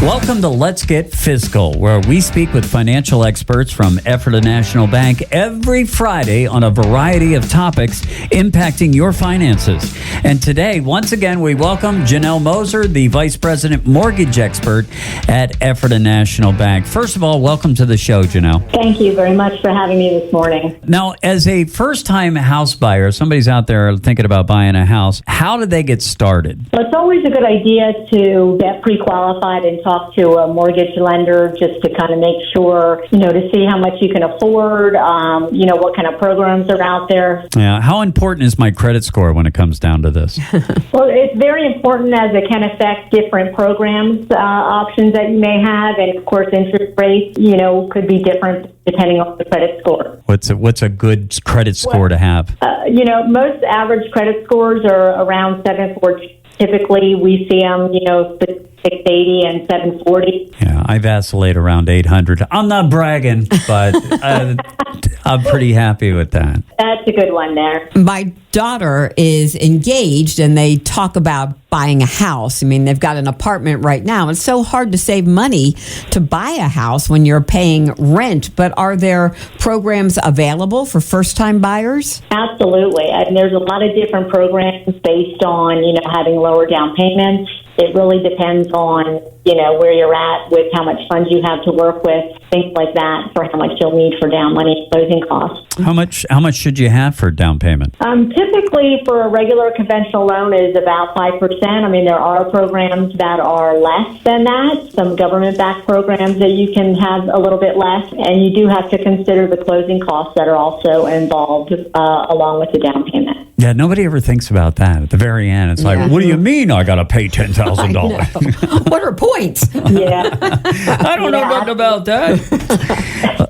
Welcome to Let's Get Fiscal, where we speak with financial experts from Ephrata National Bank every Friday on a variety of topics impacting your finances. And today, once again, we welcome Janell Moser, the Vice President Mortgage Expert at Ephrata National Bank. First of all, welcome to the show, Janell. Thank you very much for having me this morning. Now, as a first-time house buyer, somebody's out there thinking about buying a house, how do they get started? Well, it's always a good idea to get pre-qualified and talk to a mortgage lender just to kind of make sure, to see how much you can afford, what kind of programs are out there. Yeah. How important is my credit score when it comes down to this? Well, it's very important as it can affect different programs, options that you may have. And, of course, interest rates, could be different depending on the credit score. What's a good credit score to have? Most average credit scores are around 740. Typically, we see them, 680 and 740. Yeah, I vacillate around 800. I'm not bragging, but I'm pretty happy with that. That's a good one there. My daughter is engaged, and they talk about buying a house. I mean, they've got an apartment right now. It's so hard to save money to buy a house when you're paying rent. But are there programs available for first-time buyers? Absolutely. And there's a lot of different programs based on, having lower down payments. It really depends on, where you're at with how much funds you have to work with, things like that, for how much you'll need for down money and closing costs. How much should you have for down payment? Typically, for a regular conventional loan is about 5%. I mean, there are programs that are less than that, some government-backed programs that you can have a little bit less, and you do have to consider the closing costs that are also involved along with the down payment. Yeah, nobody ever thinks about that. At the very end, it's like, what do you mean I got to pay $10,000? What are points? Yeah. I don't know nothing about that.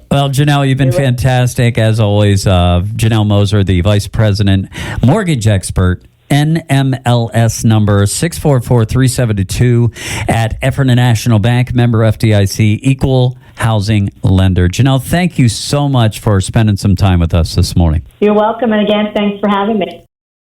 Well, Janell, you've been fantastic, as always. Janell Moser, the Vice President, Mortgage Expert, NMLS number 644-3722 at Ephrata National Bank, member FDIC, equal housing lender. Janell, thank you so much for spending some time with us this morning. You're welcome. And again, thanks for having me.